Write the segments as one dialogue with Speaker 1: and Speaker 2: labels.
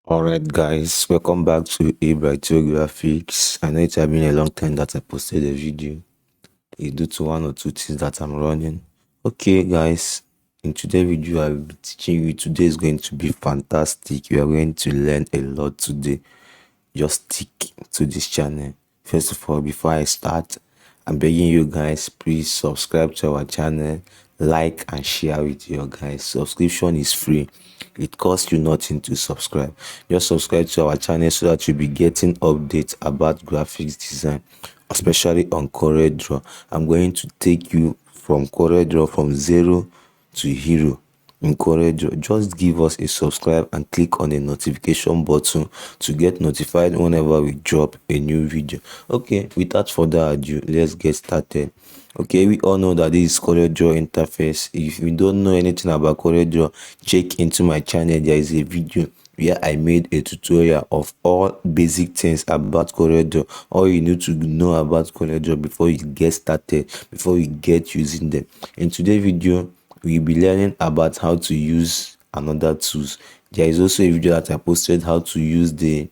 Speaker 1: Alright guys, welcome back to A by 2 Graphics. I know it has been a long time that I posted a video. It's due to one or two things that I'm running. Okay guys, in today's video I'll be teaching you. Today is going to be fantastic. You are going to learn a lot today. Just stick to this channel. First of all, before I start, I'm begging you guys, please subscribe to our channel, like and share with your guys. Subscription is free. It costs you nothing to subscribe. Just subscribe to our channel so that you'll be getting updates about graphics design, especially on CorelDRAW. I'm going to take you from CorelDRAW from zero to hero. Encourage you, just give us a subscribe and click on the notification button to get notified whenever we drop a new video. Okay, without further ado, let's get started. Okay, we all know that this is CorelDRAW interface. If you don't know anything about CorelDRAW, check into my channel. There is a video where I made a tutorial of all basic things about CorelDRAW. All you need to know about CorelDRAW before you get started, before you get using them. In today's video, we'll be learning about how to use another tools. There is also a video that I posted how to use the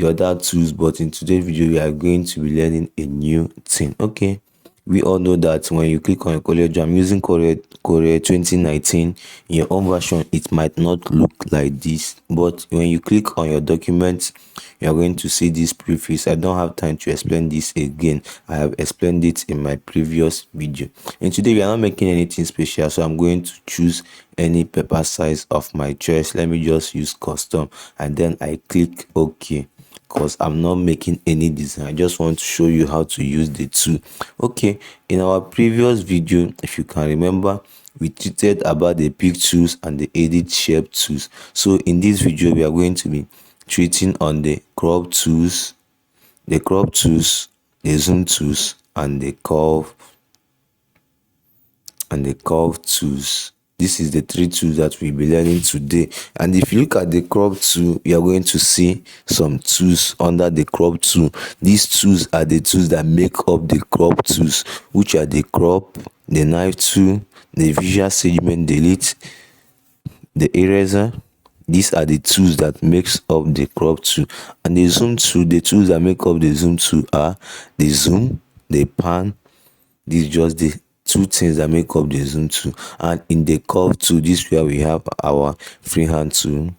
Speaker 1: other tools, but in today's video we are going to be learning a new thing. Okay, we all know that when you click on CorelDRAW, I'm using Corel 2019. In your own version it might not look like this, but when you click on your document you are going to see this preface. I don't have time to explain this again. I have explained it in my previous video. And today we are not making anything special, so I'm going to choose any paper size of my choice. Let me just use custom and then I click OK, because I'm not making any design. I just want to show you how to use the tool. Okay, in our previous video, if you can remember, we treated about the pick tools and the edit shape tools. So in this video we are going to be treating on the crop tools, the zoom tools, and the curve tools. This is the three tools that we'll be learning today. And if you look at the crop tool, you are going to see some tools under the crop tool. These tools are the tools that make up the crop tools, which are the crop, the knife tool, the visual segment delete, the eraser. These are the tools that makes up the crop tool. And the zoom tool, the tools that make up the zoom tool are the zoom, the pan. These just the two things that make up the zoom tool. And in the curve tool, this is where we have our freehand tool,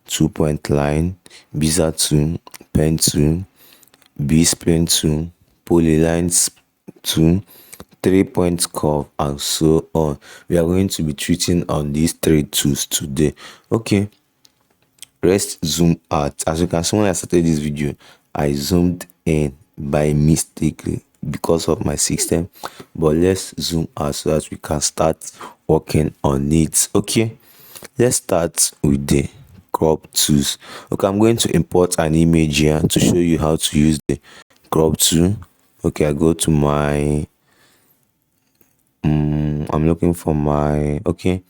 Speaker 1: 2-point line, bezier tool, pen tool, B-spline tool, polylines tool, 3-point curve, and so on. We are going to be treating on these three tools today. Okay, let's zoom out. As you can see, when I started this video, I zoomed in by mistake because of my system, but let's zoom out so that we can start working on it. Okay, let's start with the crop tools. Okay, I'm going to import an image here to show you how to use the crop tool. Okay, I go to my I'm looking for my okay,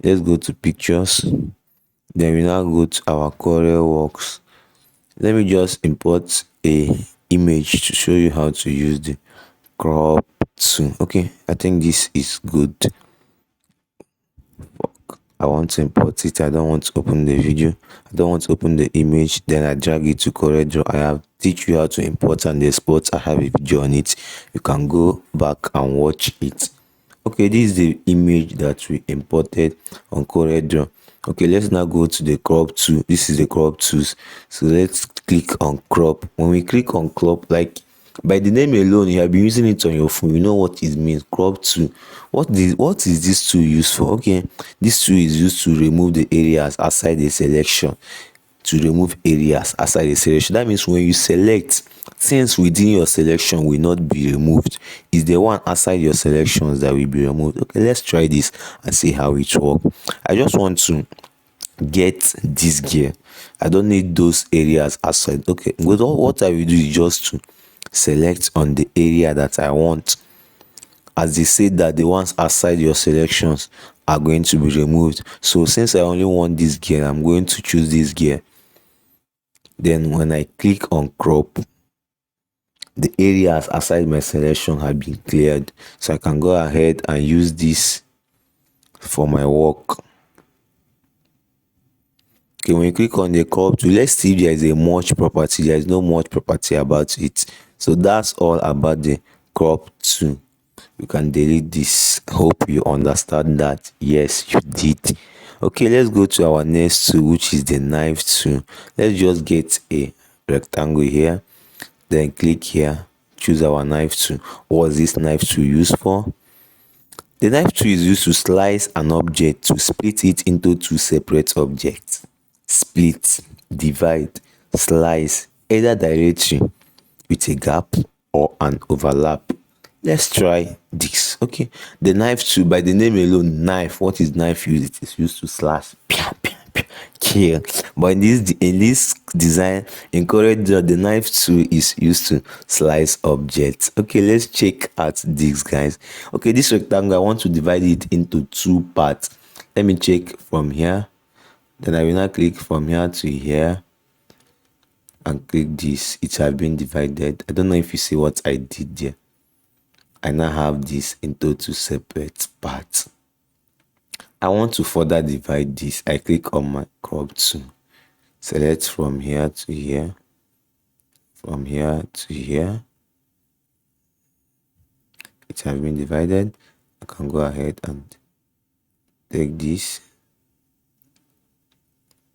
Speaker 1: let's go to pictures. Then we now go to our CorelWorks. Let me just import a image to show you how to use the crop tool. Okay, I think this is good. I want to import it. I don't want to open the video. I don't want to open the image. Then I drag it to CorelDRAW. I have teach you how to import and export. I have a video on it. You can go back and watch it. Okay, this is the image that we imported on CorelDRAW. Okay, let's now go to the crop tool. This is the crop tools. So let's click on crop. When we click on crop, like by the name alone, you have been using it on your phone. You know what it means. Crop tool. What is this tool used for? Okay, this tool is used to remove the areas outside the selection. To remove areas outside the selection. That means when you select, things within your selection will not be removed. It's the one outside your selections that will be removed. Okay, let's try this and see how it works. I just want to get this gear. I don't need those areas outside. Okay, but what I will do is just to select on the area that I want. As they say that the ones outside your selections are going to be removed. So since I only want this gear, I'm going to choose this gear. Then when I click on crop, the areas outside my selection have been cleared, so I can go ahead and use this for my work. Okay, when you click on the crop tool, let's see if there is a much property. There is no much property about it. So that's all about the crop tool. You can delete this. Hope you understand that. Yes, you did. Okay, let's go to our next tool, which is the knife tool. Let's just get a rectangle here, then click here, choose our knife tool. What is this knife tool used for? The knife tool is used to slice an object to split it into two separate objects. Split, divide, slice, either directly with a gap or an overlap. Let's try this. Okay, the knife tool, by the name alone, knife. What is knife used? It is used to slash, kill. But in this design, in corridor, the knife tool is used to slice objects. Okay, let's check out this, guys. Okay, this rectangle, I want to divide it into two parts. Let me check from here. Then I will now click from here to here and click this. It has been divided. I don't know if you see what I did there. I now have this into two separate parts. I want to further divide this. I click on my crop tool. Select from here to here. From here to here. It has been divided. I can go ahead and take this.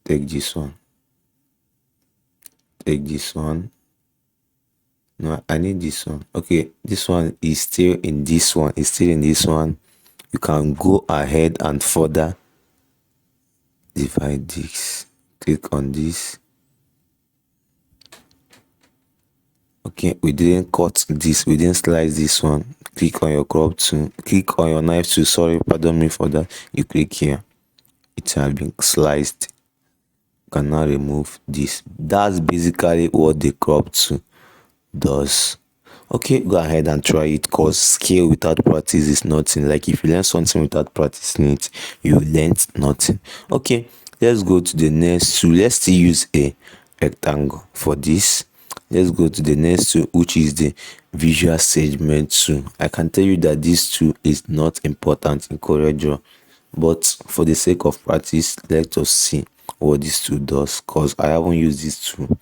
Speaker 1: Take this one. Take this one. No, I need this one. Okay, this one is still in this one. It's still in this one. You can go ahead and further divide this. Click on this. Okay, we didn't cut this. We didn't slice this one. Click on your crop tool. Click on your knife tool. Sorry, pardon me for that. You click here. It has been sliced. You can now remove this. That's basically what the crop tool does. Okay, go ahead and try it, because skill without practice is nothing. Like if you learn something without practicing it, you learned nothing. Okay, let's go to the next tool. Let's still use a rectangle for this. Let's go to the next tool, which is the visual segment tool. I can tell you that this tool is not important in CorelDRAW, but for the sake of practice, let us see what this tool does, because I haven't used this tool.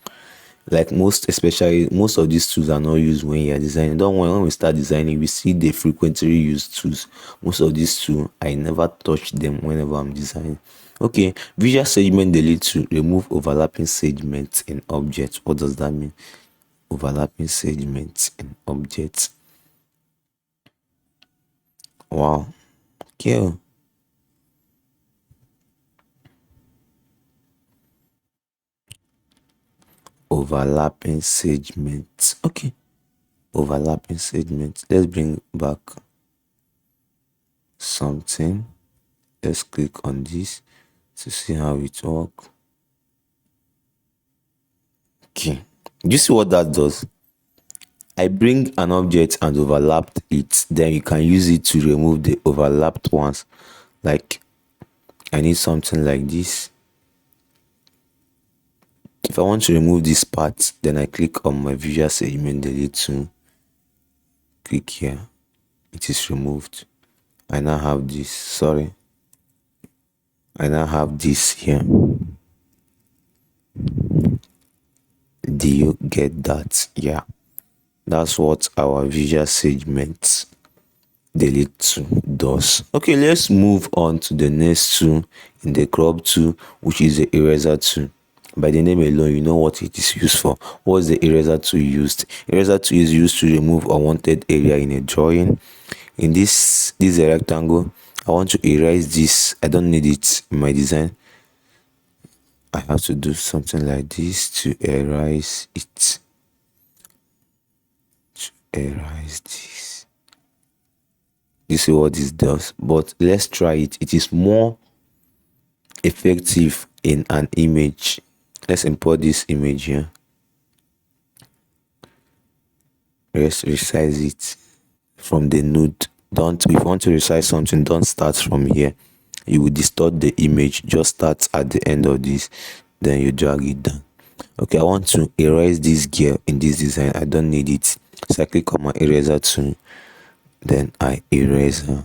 Speaker 1: Like especially most of these tools are not used when you're designing. Don't worry, when we start designing, we see the frequently used tools. Most of these tools, I never touch them whenever I'm designing. Okay, visual segment delete to remove overlapping segments in objects. What does that mean? Overlapping segments in objects. Wow. Okay. Overlapping segments. Okay. Overlapping segments. Let's bring back something. Let's click on this to see how it works. Okay. Do you see what that does? I bring an object and overlapped it. Then you can use it to remove the overlapped ones. Like I need something like this. If I want to remove this part, then I click on my visual segment delete tool. Click here. It is removed. I now have this. Sorry. I now have this here. Do you get that? Yeah. That's what our visual segment delete tool does. Okay, let's move on to the next tool in the crop tool, which is the eraser tool. By the name alone, you know what it is used for. What is the eraser tool used? Eraser tool is used to remove unwanted area in a drawing. In this is a rectangle. I want to erase this. I don't need it in my design. I have to do something like this to erase it. To erase this. You see what this does, but let's try it. It is more effective in an image. Let's import this image here. Let's resize it from the node. If you want to resize something, don't start from here. You will distort the image. Just start at the end of this, then you drag it down. Okay, I want to erase this gear in this design. I don't need it, so I click on my eraser tool, then I erase her.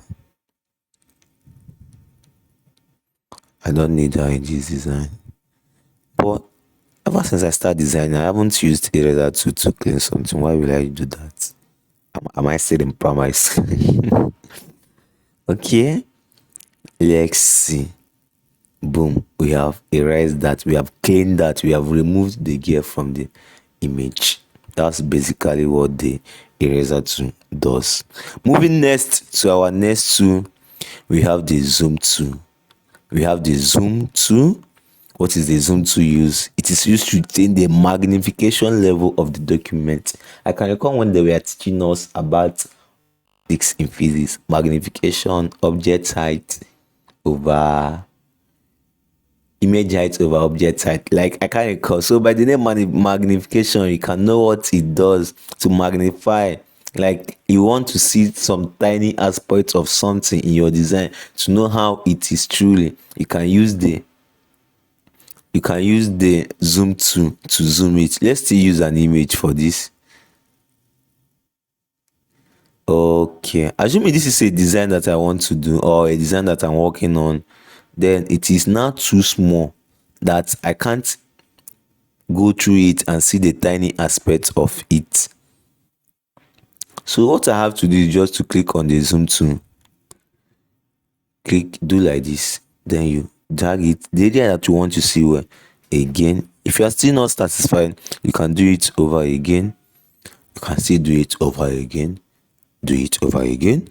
Speaker 1: I don't need her in this design. But ever since I started designing, I haven't used eraser to clean something. Why will I do that? Am I still in primary school? Okay, let's see. Boom, we have erased that, we have cleaned that, we have removed the gear from the image. That's basically what the eraser tool does. Moving next to our next tool, we have the zoom tool. We have the zoom tool. What is the zoom tool use? It is used to change the magnification level of the document. I can recall when they were teaching us about optics in physics, magnification, object height over image height over object height. Like, I can't recall. So by the name magnification, you can know what it does to magnify. Like, you want to see some tiny aspect of something in your design to know how it is truly. You can use the zoom tool to zoom it. Let's still use an image for this. Okay, assuming this is a design that I want to do, or a design that I'm working on, then it is now too small that I can't go through it and see the tiny aspects of it. So what I have to do is just to click on the zoom tool, click, do like this, then you drag it the area that you want to see. Where again, if you are still not satisfied, you can do it over again. You can still do it over again, do it over again,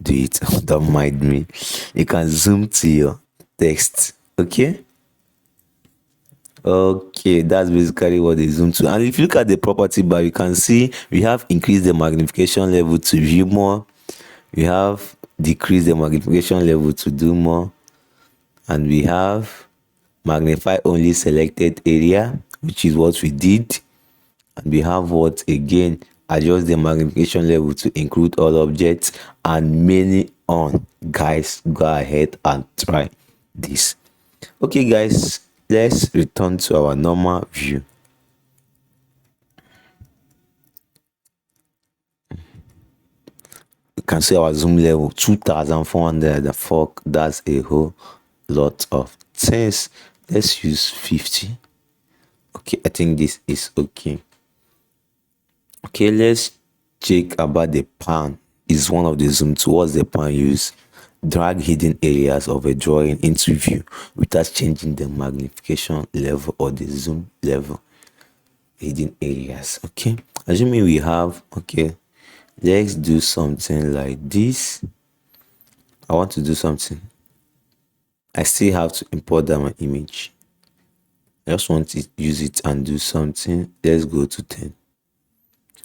Speaker 1: do it. Don't mind me. You can zoom to your text. Okay, that's basically what they zoom to. And if you look at the property bar, you can see we have increased the magnification level to view more, we have decreased the magnification level to do more, and we have magnify only selected area, which is what we did. And we have what again, adjust the magnification level to include all objects, and many on. Guys, go ahead and try this. Okay guys, let's return to our normal view. You can see our zoom level 2404. That's a whole lot of things. Let's use 50. Okay, I think this is okay. Okay, let's check about the pan. Is one of the zoom tools. What's the pan use? Drag hidden areas of a drawing into view without changing the magnification level or the zoom level. Hidden areas. Okay, assuming we have, okay, let's do something like this. I want to do something. I still have to import that my image. I just want to use it and do something. Let's go to 10.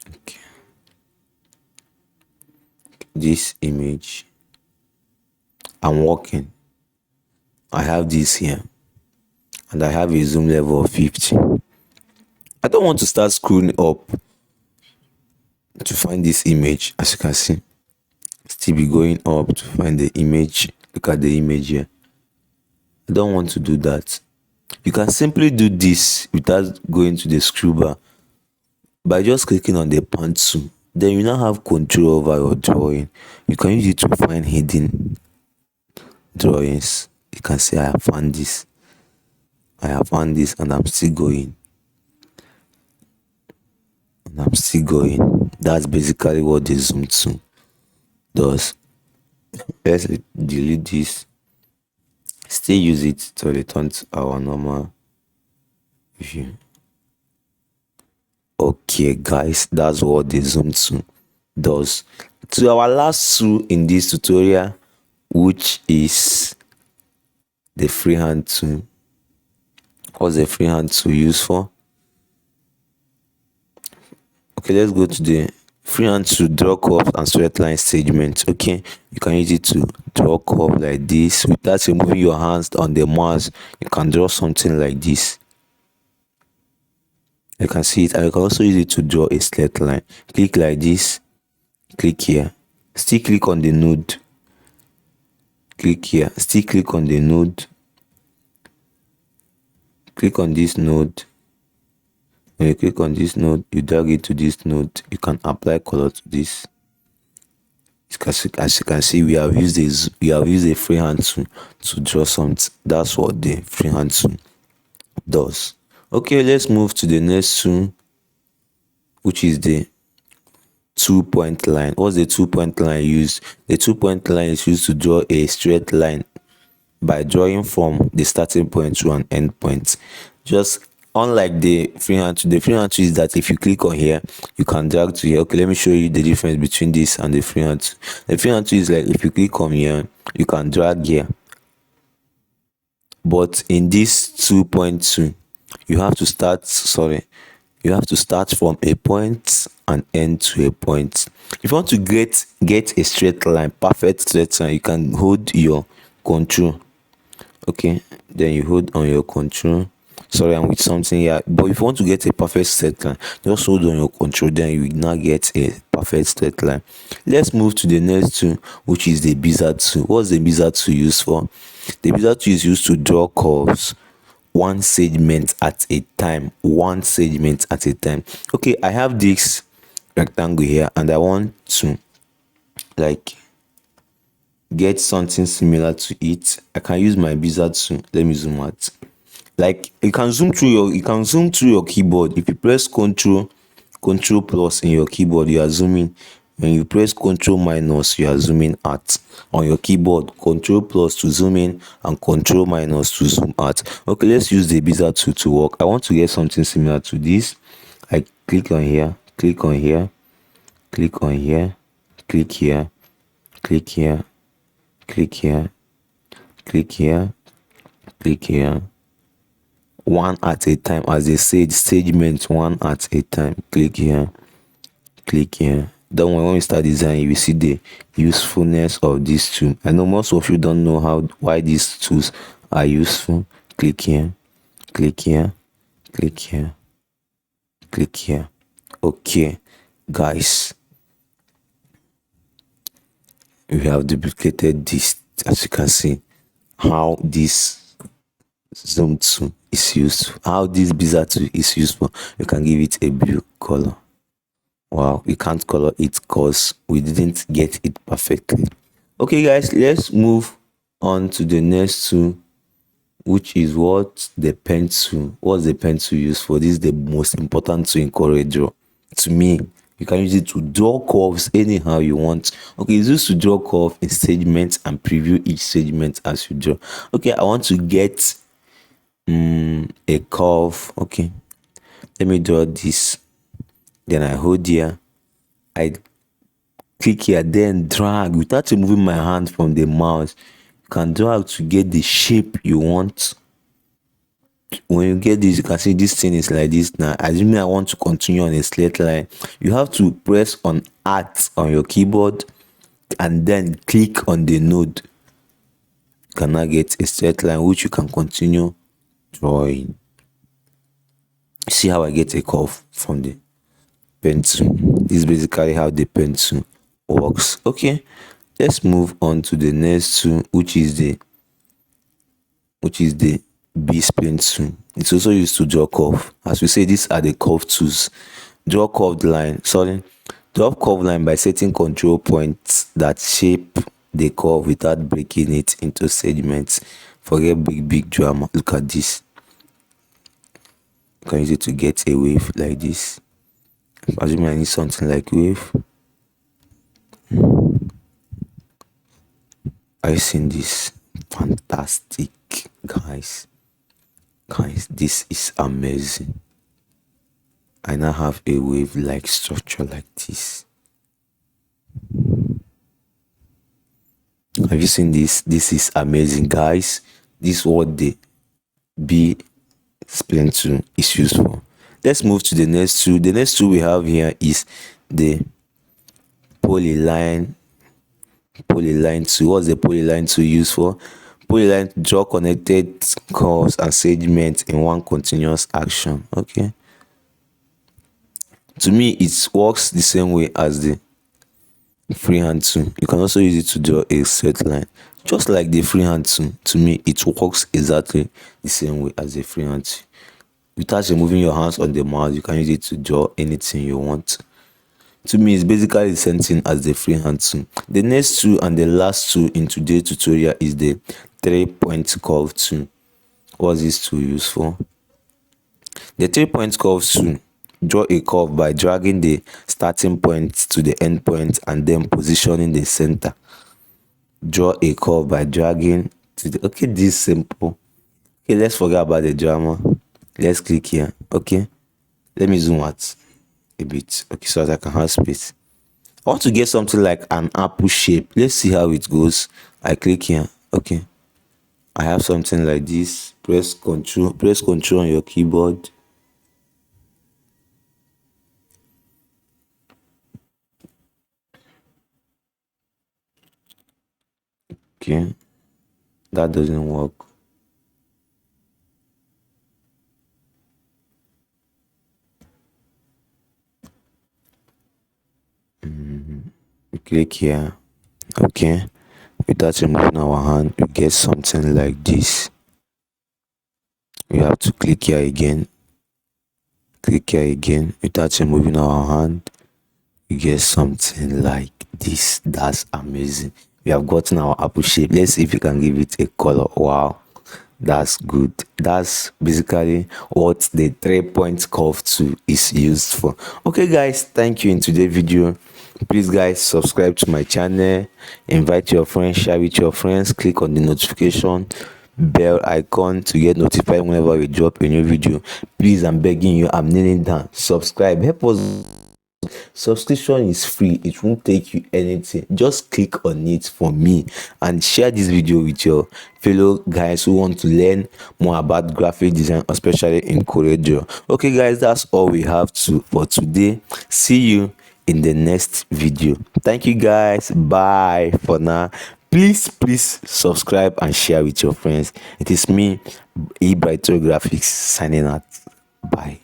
Speaker 1: Okay, this image, I'm working. I have this here, and I have a zoom level of 50. I don't want to start scrolling up to find this image. As you can see, still be going up to find the image. Look at the image here. I don't want to do that. You can simply do this without going to the scroll bar by just clicking on the pan tool. Then you now have control over your drawing. You can use it to find hidden drawings. You can say, I have found this, I have found this, and I'm still going, and I'm still going. That's basically what the zoom tool does. Let's delete this, still use it to return to our normal view. Okay guys, that's what the zoom tool does. To our last tool in this tutorial, which is the freehand tool. What's the freehand tool used for? Okay, let's go to the freehand to draw curves and straight line segments. Okay, you can use it to draw curve like this without removing your hands on the mouse. You can draw something like this. You can see it, and you can also use it to draw a straight line. Click like this, click here, still click on the node, click here, still click on the node, click on this node. When you click on this node, you drag it to this node. You can apply color to this. As you can see, we have used a freehand tool to draw something. That's what the freehand tool does. Okay, let's move to the next tool, which is the 2 point line. What's the 2 point line used? The 2 point line is used to draw a straight line by drawing from the starting point to an end point. Just unlike the freehand tool is that if you click on here, you can drag to here. Okay, let me show you the difference between this and the freehand tool. The freehand tool is like if you click on here, you can drag here. But in this 2.2, you have to start from a point and end to a point. If you want to get a straight line, perfect straight line, you can hold your control. Okay, then you hold on your control. Sorry, I'm with something here. But if you want to get a perfect straight line, just hold on your control, then you will now get a perfect straight line. Let's move to the next tool, which is the bezier tool. What's the bezier tool used for? The bezier tool is used to draw curves one segment at a time. One segment at a time. Okay, I have this rectangle here and I want to like get something similar to it. I can use my bezier tool. Let me zoom out. Like you can zoom through your keyboard. If you press control plus in your keyboard, you are zooming. When you press control minus, you are zooming out. On your keyboard, control plus to zoom in and control minus to zoom out. Okay, let's use the bezier tool to work. I want to get something similar to this. I click on here, click on here, click on here, click here, click here, click here, click here, click here. One at a time, as they say, segment one at a time. Click here, click here. Then when we start designing, you will see the usefulness of this tool. I know most of you don't know why these tools are useful. Click here, click here, click here, click here. Okay, guys, we have duplicated this. As you can see, how this zoom tool is used, how this bezier tool is useful. You can give it a blue color. Wow, we can't color it because we didn't get it perfectly. Okay, guys, let's move on to the next tool, which is what the pen tool. What's the pen tool used for? This is the most important tool in CorelDRAW. To me, you can use it to draw curves anyhow you want. Okay, it's used to draw curve in segments and preview each segment as you draw. Okay, I want to get a curve. Okay, let me draw this. Then I hold here, I click here, then drag without removing my hand from the mouse. You can drag to get the shape you want. When you get this, you can see this thing is like this. Now assuming I want to continue on a straight line, you have to press on Alt on your keyboard and then click on the node. You can now get a straight line which you can continue drawing. See how I get a curve from the pen tool. This is basically how the pen tool works. Okay, let's move on to the next tool, which is the B-spline tool. It's also used to draw curve. As we say, these are the curve tools. Draw curved line by setting control points that shape the curve without breaking it into segments. Forget big drama. Look at this. You can use it to get a wave like this. Assuming I need something like wave. I've seen this. Fantastic, guys. This is amazing. I now have a wave like structure like this. Have you seen this? This is amazing, guys. This is what the B-spline tool is used for. Let's move to the next tool. The next tool we have here is the polyline tool. What's the polyline tool used for? Polyline to draw connected curves and segments in one continuous action. Okay. To me, it works the same way as the freehand tool. You can also use it to draw a straight line. Just like the freehand tool, to me, it works exactly the same way as the freehand tool. Without removing your hands on the mouse, you can use it to draw anything you want. To me, it's basically the same thing as the freehand tool. The next tool and the last tool in today's tutorial is the 3-point curve tool. What's this tool used for? The 3-point curve tool. Draw a curve by dragging the starting point to the end point and then positioning the center. Draw a curve by dragging to the, okay, this is simple. Okay, let's forget about the drama. Let's click here. Okay, let me zoom out a bit, okay, so that I can have space. I want to get something like an apple shape. Let's see how it goes. I click here. Okay, I have something like this. Press control on your keyboard. Okay, that doesn't work. We click here. Okay, without removing our hand, we get something like this. We have to click here again. Click here again. Without removing our hand, we get something like this. That's amazing. We have gotten our apple shape. Let's see if we can give it a color. Wow, that's good. That's basically what the 3-point curve tool is used for. Okay guys, thank you in today's video. Please guys, subscribe to my channel, invite your friends, share with your friends, click on the notification bell icon to get notified whenever we drop a new video. Please, I'm begging you, I'm kneeling down, subscribe, help us. Subscription is free, it won't take you anything. Just click on it for me and share this video with your fellow guys who want to learn more about graphic design, especially in Corel. Okay guys, that's all we have for today. See you in the next video. Thank you guys, bye for now. Please subscribe and share with your friends. It is me, eBrighter Graphics, signing out. Bye.